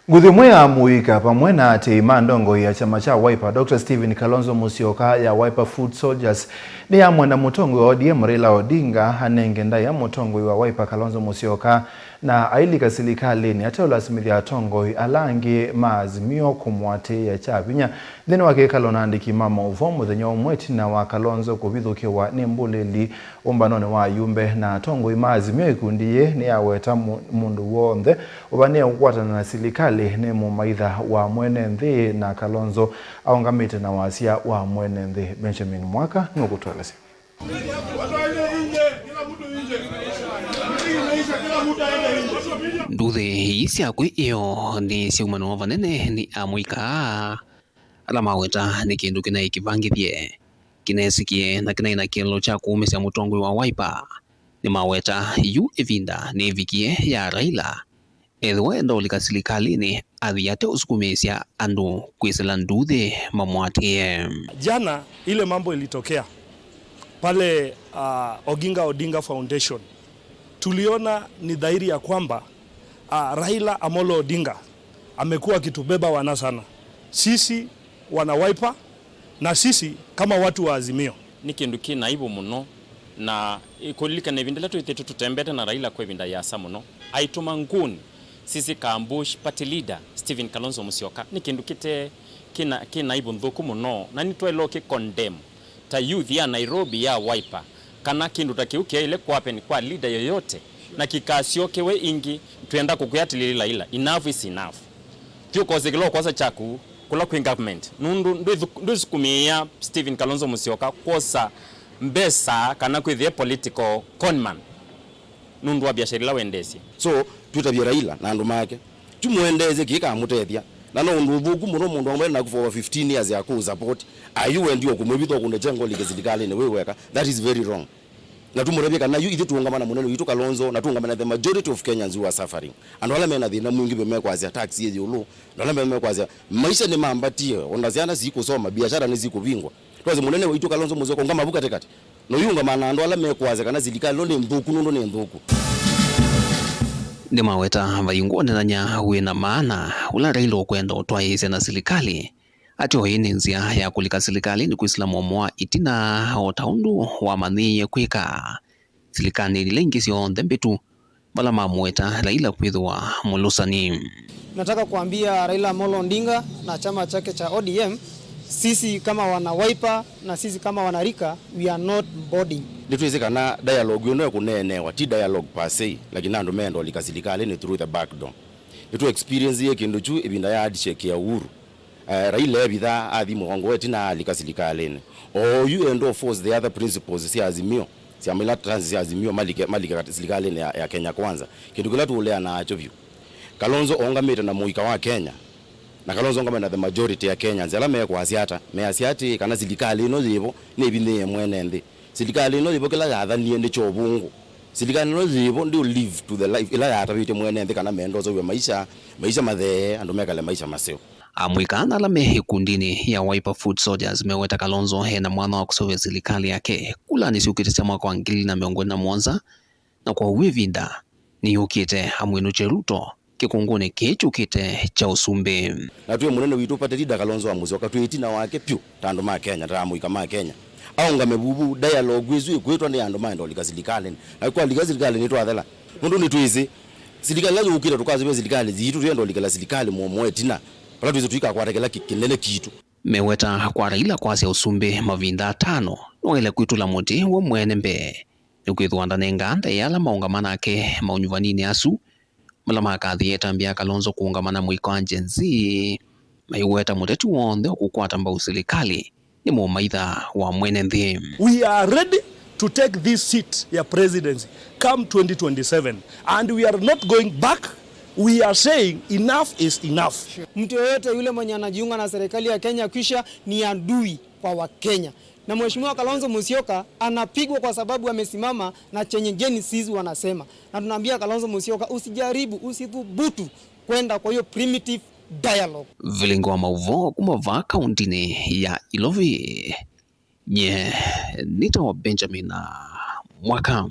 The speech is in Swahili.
Guthimwe ya muika pamwe na teima ndongo ya chama cha Wiper Dr. Stephen Kalonzo Musyoka ya Wiper Foot Soldiers ni ya mwenda mutongo wa ODM Raila Odinga hanengenda ya mutongo wa Wiper Kalonzo Musyoka na ailika serikali ni ateola Smith ya tongo alangi maazimio kumwate ya chabinya thini wake Kalonzo kimama uvomu thenya umweti na wa Kalonzo kubithukiwa ni mbuleli umbanone wa yumbe na tongo maazimio ikundiye ni aweta mundu wonthe ubane ukwatana na serikali ni mumaitha wa mwene nthi na Kalonzo aungamite na wasia wa mwene nthi. Benjamin Mwaka nukutwelesi. Nduthe isia kwi iyo ni siumano vanene ni amuika ala maweta ni kindu kina ikivangithie kinesikie na kina ina kilo cha kuumisia mutongwe wa Wiper ni maweta yu evinda ni vikie ya Raila edwe ndolika serikalini athiate usukumisia andu kwisela nduthe mamwatie. Jana ile mambo ilitokea pale Oginga Odinga Foundation, tuliona ni dhahiri ya kwamba Raila Amolo Odinga amekuwa kitubeba wana sana sisi wana Wiper na sisi kama watu wa Azimio. Ni kindu kina ibu muno na ikulika na vindela tuitetu tutembete na Raila kwa vinda yasa muno aituma nguni sisi Kambush party leader Stephen Kalonzo Musyoka ni kindu kite kina ibu nthuku muno na nitwelo ki condemn ta youth ya Nairobi ya Wiper kana kindu takiukia ile kwapen kwa leader yoyote na kikasiokewe ingi tuenda kukuyatilili Raila. Enough is enough. Tio kozekelo kwasa chaku kula kwa government ndu sukumia Stephen Kalonzo Musyoka kosa mbesa kana kwithie political conman nundu wa biashara wendesi. So tutabia Raila na andu make tumuendeze kika mutethia na no ndu buku muno mundu amwe na for 15 years ya ku support ayu ndio kumubitho kunde jengo lige serikali ni weweka. That is very wrong. Na tumurebia kana yu ithu tuungamana munene yitu Kalonzo na tuungamana the majority of Kenyans who are suffering and wala mena thina mwingi bemekwa azia tax ye yulu wala bemekwa azia maisha ni mambatie ondaziana ziko soma biashara ni ziko bingwa twaze munene yitu Kalonzo Musyoka ngama buka tekati no yunga mana ndo wala mekwa azia kana serikali ndo ni mbuku ndo ni mbuku ni maweta vayunguonelanya wina maana ula Raila ukwenda utwaise na serikali ati hoini nzia ya kulika serikali ni kuislamu mwa itina otaundu wa maniye kwika serikali nilengi sio ndembetu bala mamweta Raila kwithwa mulusani. Nataka kuambia Raila Amolo Odinga na chama chake cha ODM, sisi kama wana Wiper na sisi kama wana Rika, we are not boarding. Nituweze kana dialogue yono kunenewa ti dialogue per se lakini ando mendo lika serikali ni through the back door. Nitu experience ye kindu chu ibinda ya adisheke ya uhuru. Raila bitha athi mugongo wetu na lika serikali ni or you and force the other principles si Azimio si amila trans si Azimio malika serikali ya Kenya kwanza kindu kila tuulea na acho view Kalonzo ongamete na muika wa Kenya na Kalonzo ongamete na the majority ya Kenyans ala me kwa asiata me asiati kana serikali no zibo ne bine mwene ndi serikali no zibo kila gatha niende chobungu serikali no zibo ndio live to the life ila yata bite mwene ndi kana mendo zo maisha mathe ando mekale maisha maseo. Amwikana la mehe kundini ya Wiper Foot Soldiers meweta Kalonzo hena mwana wa kusove serikali yake kula ni siukite mwaka wa 2007 na kwa uwivinda ni ukite amwinu cheruto kikungune kichukite cha usumbe na tuwe munene witu pate leader Kalonzo wa Musyoka tuitina wake pyu tando ma Kenya tamuika ma Kenya au ngamebubu dialogue wizu kwetwa ni ando ma ndo lika serikali na kwa lika serikali ni twathela mundu ni tuizi serikali lazo ukita tukaze serikali zitu tuyendo lika serikali mwetina pala tuizi tuika kwa tekela kinene kitu meweta kwa Raila kwasi usumbe mavinda 5 noele kwitula muti wa mwene mbe nikwithwanda nenganda yala maungamana ake maunyuvanini asu malama kathieta mbia Kalonzo kuungamana mwiko anjenzi maiweta mutetu wonthe okukwata mbau serikali ni mumaitha wa mwene nthi. We are ready to take this seat ya presidency come 2027 and we are not going back. We are saying enough is enough. Mtu yoyote yule mwenye anajiunga na serikali ya Kenya kisha ni adui kwa Wakenya. Na Mheshimiwa Kalonzo Musyoka anapigwa kwa sababu amesimama na chenye Genesis wanasema. Na tunaambia Kalonzo Musyoka usijaribu, usithubutu kwenda kwa hiyo primitive dialogue. Vilingo wa mauvo kumava kauntini ya Ilovi. Nye nito Benjamin Mwaka.